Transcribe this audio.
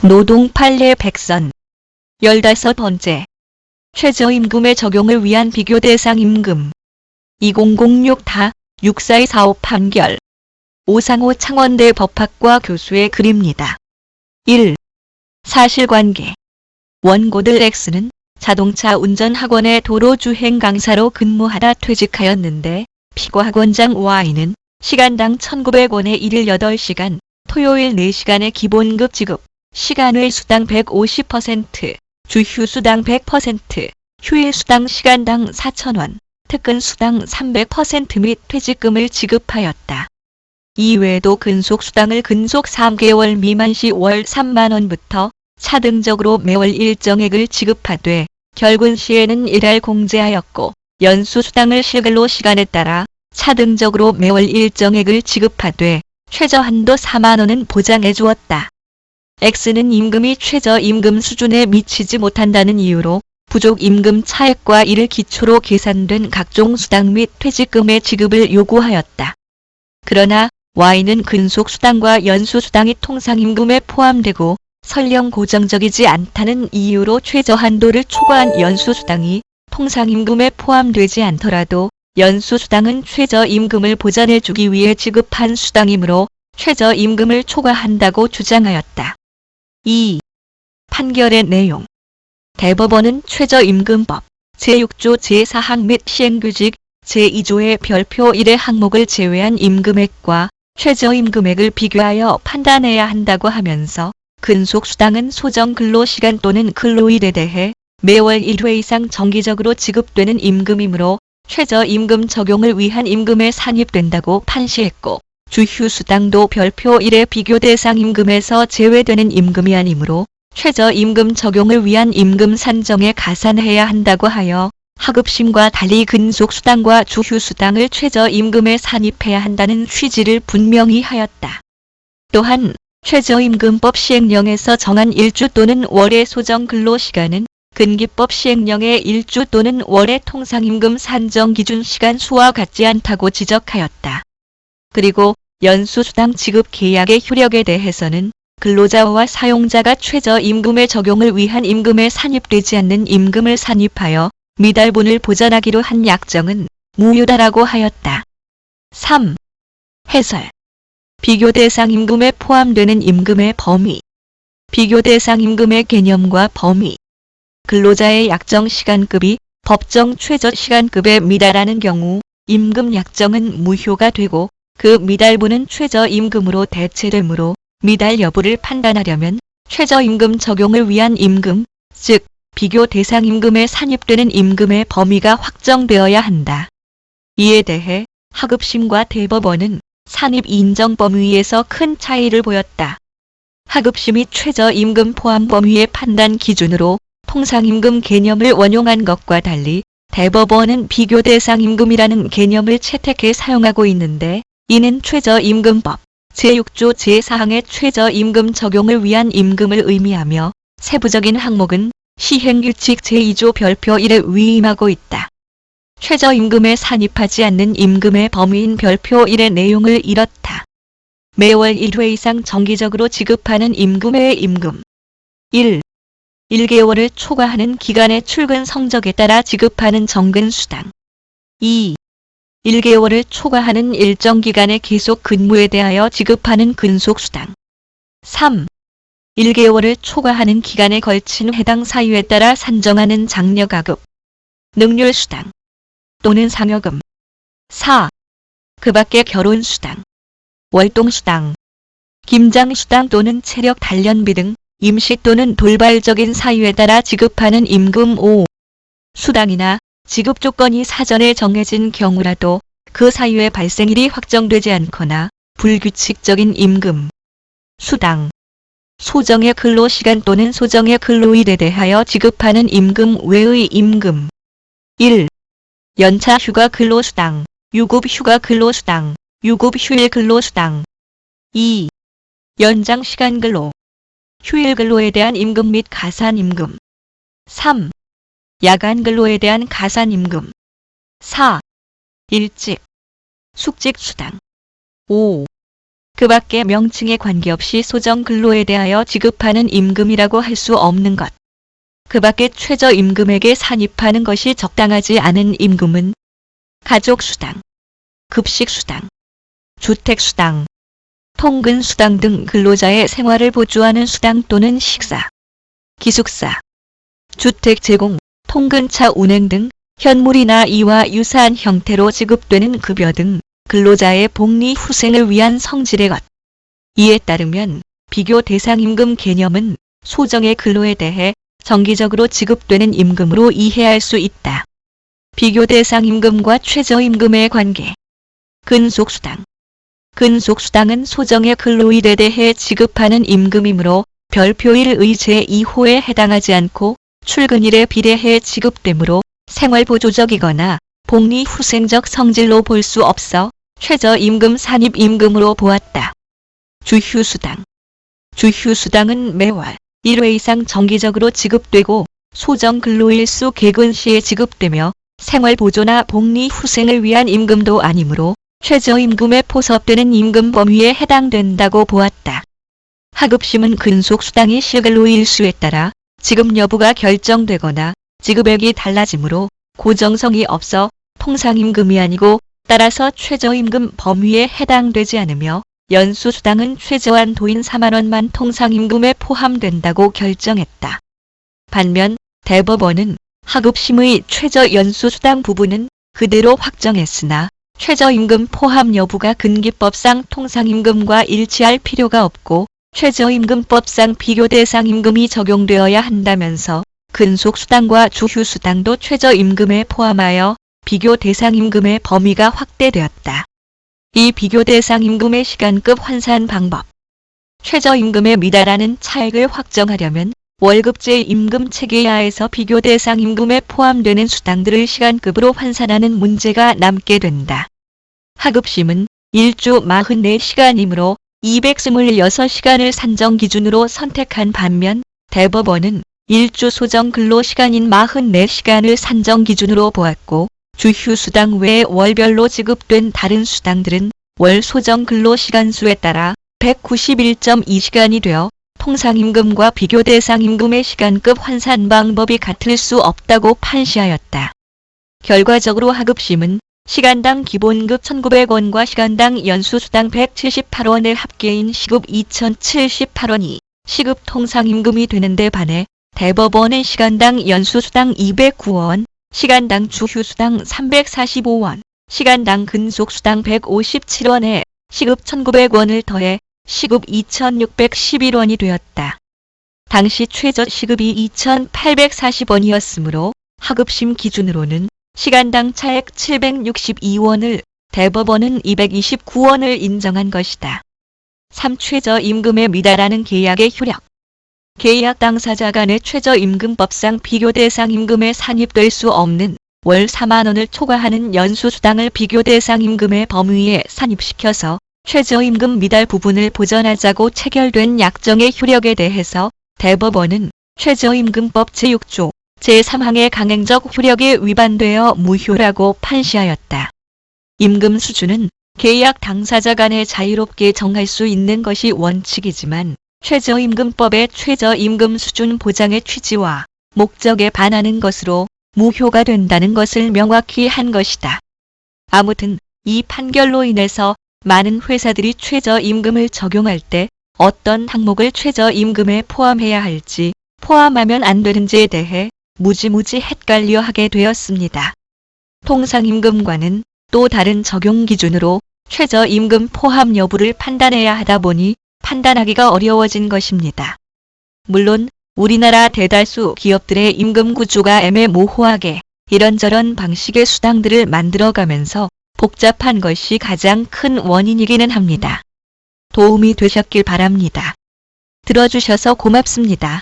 노동 판례 백선 15번째. 최저임금의 적용을 위한 비교 대상 임금 2006타 64245 판결 오상호 창원대 법학과 교수의 글입니다. 1. 사실관계. 원고들 X는 자동차 운전학원의 도로주행 강사로 근무하다 퇴직하였는데 피고학원장 Y는 시간당 1,900원에 일일 8시간, 토요일 4시간의 기본급 지급, 시간외 수당 150%, 주휴 수당 100%, 휴일 수당 시간당 4,000원, 특근 수당 300% 및 퇴직금을 지급하였다. 이외에도 근속 수당을 근속 3개월 미만 시 월 3만원부터 차등적으로 매월 일정액을 지급하되 결근 시에는 일할 공제하였고 연수 수당을 실근로 시간에 따라 차등적으로 매월 일정액을 지급하되 최저한도 4만원은 보장해 주었다. X는 임금이 최저임금 수준에 미치지 못한다는 이유로 부족 임금 차액과 이를 기초로 계산된 각종 수당 및 퇴직금의 지급을 요구하였다. 그러나 Y는 근속 수당과 연수 수당이 통상임금에 포함되고 설령 고정적이지 않다는 이유로 최저한도를 초과한 연수 수당이 통상임금에 포함되지 않더라도 연수 수당은 최저임금을 보전해주기 위해 지급한 수당이므로 최저임금을 초과한다고 주장하였다. 2. 판결의 내용. 대법원은 최저임금법 제6조 제4항 및 시행규칙 제2조의 별표 1의 항목을 제외한 임금액과 최저임금액을 비교하여 판단해야 한다고 하면서 근속수당은 소정 근로시간 또는 근로일에 대해 매월 1회 이상 정기적으로 지급되는 임금이므로 최저임금 적용을 위한 임금에 산입된다고 판시했고 주휴수당도 별표 1의 비교 대상 임금에서 제외되는 임금이 아니므로 최저임금 적용을 위한 임금 산정에 가산해야 한다고 하여 하급심과 달리 근속수당과 주휴수당을 최저임금에 산입해야 한다는 취지를 분명히 하였다. 또한 최저임금법 시행령에서 정한 일주 또는 월의 소정 근로시간은 근기법 시행령의 일주 또는 월의 통상임금 산정 기준 시간 수와 같지 않다고 지적하였다. 그리고 연수수당 지급 계약의 효력에 대해서는 근로자와 사용자가 최저임금의 적용을 위한 임금에 산입되지 않는 임금을 산입하여 미달분을 보전하기로 한 약정은 무효다라고 하였다. 3. 해설. 비교 대상 임금에 포함되는 임금의 범위. 비교 대상 임금의 개념과 범위. 근로자의 약정 시간급이 법정 최저 시간급에 미달하는 경우 임금 약정은 무효가 되고 그 미달분은 최저임금으로 대체되므로 미달 여부를 판단하려면 최저임금 적용을 위한 임금, 즉 비교 대상 임금에 산입되는 임금의 범위가 확정되어야 한다. 이에 대해 하급심과 대법원은 산입 인정 범위에서 큰 차이를 보였다. 하급심이 최저임금 포함 범위의 판단 기준으로 통상임금 개념을 원용한 것과 달리 대법원은 비교 대상 임금이라는 개념을 채택해 사용하고 있는데 이는 최저임금법 제6조 제4항의 최저임금 적용을 위한 임금을 의미하며 세부적인 항목은 시행규칙 제2조 별표 1에 위임하고 있다. 최저임금에 산입하지 않는 임금의 범위인 별표 1의 내용을 이렇다. 매월 1회 이상 정기적으로 지급하는 임금의 임금 1. 1개월을 초과하는 기간의 출근 성적에 따라 지급하는 정근수당 2. 1개월을 초과하는 일정 기간의 계속 근무에 대하여 지급하는 근속수당 3. 1개월을 초과하는 기간에 걸친 해당 사유에 따라 산정하는 장려가급, 능률수당 또는 상여금 4. 그 밖의 결혼수당, 월동수당, 김장수당 또는 체력 단련비 등 임시 또는 돌발적인 사유에 따라 지급하는 임금 5. 수당이나 지급 조건이 사전에 정해진 경우라도 그 사유의 발생일이 확정되지 않거나 불규칙적인 임금, 수당, 소정의 근로시간 또는 소정의 근로일에 대하여 지급하는 임금 외의 임금 1. 연차 휴가 근로수당, 유급 휴가 근로수당, 유급 휴일 근로수당 2. 연장 시간 근로, 휴일 근로에 대한 임금 및 가산임금 3. 야간 근로에 대한 가산임금 4. 일찍, 숙직수당 5. 그 밖의 명칭에 관계없이 소정 근로에 대하여 지급하는 임금이라고 할 수 없는 것. 그 밖의 최저임금에게 산입하는 것이 적당하지 않은 임금은 가족수당, 급식수당, 주택수당, 통근수당 등 근로자의 생활을 보조하는 수당 또는 식사, 기숙사, 주택 제공, 통근차 운행 등 현물이나 이와 유사한 형태로 지급되는 급여 등 근로자의 복리 후생을 위한 성질의 것. 이에 따르면 비교 대상 임금 개념은 소정의 근로에 대해 정기적으로 지급되는 임금으로 이해할 수 있다. 비교 대상 임금과 최저임금의 관계. 근속수당. 근속수당은 소정의 근로일에 대해 지급하는 임금이므로 별표일의 제2호에 해당하지 않고 출근일에 비례해 지급되므로 생활보조적이거나 복리후생적 성질로 볼 수 없어 최저임금 산입임금으로 보았다. 주휴수당. 주휴수당은 매월 1회 이상 정기적으로 지급되고 소정근로일 수 개근 시에 지급되며 생활보조나 복리후생을 위한 임금도 아니므로 최저임금에 포섭되는 임금 범위에 해당된다고 보았다. 하급심은 근속수당이 실근로일 수에 따라 지급 여부가 결정되거나 지급액이 달라지므로 고정성이 없어 통상임금이 아니고 따라서 최저임금 범위에 해당되지 않으며 연수수당은 최저한 도인 4만원만 통상임금에 포함된다고 결정했다. 반면 대법원은 하급심의 최저연수수당 부분은 그대로 확정했으나 최저임금 포함 여부가 근기법상 통상임금과 일치할 필요가 없고 최저임금법상 비교대상임금이 적용되어야 한다면서 근속수당과 주휴수당도 최저임금에 포함하여 비교대상임금의 범위가 확대되었다. 이 비교대상임금의 시간급 환산 방법. 최저임금에 미달하는 차액을 확정하려면 월급제 임금 체계하에서 비교대상임금에 포함되는 수당들을 시간급으로 환산하는 문제가 남게 된다. 하급심은 1주 44시간이므로 226시간을 산정 기준으로 선택한 반면 대법원은 1주 소정 근로시간인 44시간을 산정 기준으로 보았고 주휴수당 외에 월별로 지급된 다른 수당들은 월 소정 근로시간 수에 따라 191.2시간이 되어 통상임금과 비교대상임금의 시간급 환산 방법이 같을 수 없다고 판시하였다. 결과적으로 하급심은 시간당 기본급 1,900원과 시간당 연수수당 178원의 합계인 시급 2,078원이 시급 통상임금이 되는데 반해 대법원은 시간당 연수수당 209원, 시간당 주휴수당 345원, 시간당 근속수당 157원에 시급 1,900원을 더해 시급 2,611원이 되었다. 당시 최저 시급이 2,840원이었으므로 하급심 기준으로는 시간당 차액 762원을 대법원은 229원을 인정한 것이다. 3. 최저임금에 미달하는 계약의 효력. 계약 당사자 간의 최저임금법상 비교대상임금에 산입될 수 없는 월 4만원을 초과하는 연수수당을 비교대상임금의 범위에 산입시켜서 최저임금 미달 부분을 보전하자고 체결된 약정의 효력에 대해서 대법원은 최저임금법 제6조 제3항의 강행적 효력에 위반되어 무효라고 판시하였다. 임금 수준은 계약 당사자 간에 자유롭게 정할 수 있는 것이 원칙이지만 최저임금법의 최저임금 수준 보장의 취지와 목적에 반하는 것으로 무효가 된다는 것을 명확히 한 것이다. 아무튼 이 판결로 인해서 많은 회사들이 최저임금을 적용할 때 어떤 항목을 최저임금에 포함해야 할지 포함하면 안 되는지에 대해 무지무지 헷갈려 하게 되었습니다. 통상임금과는 또 다른 적용 기준으로 최저임금 포함 여부를 판단해야 하다 보니 판단하기가 어려워진 것입니다. 물론 우리나라 대다수 기업들의 임금 구조가 애매모호하게 이런저런 방식의 수당들을 만들어가면서 복잡한 것이 가장 큰 원인이기는 합니다. 도움이 되셨길 바랍니다. 들어주셔서 고맙습니다.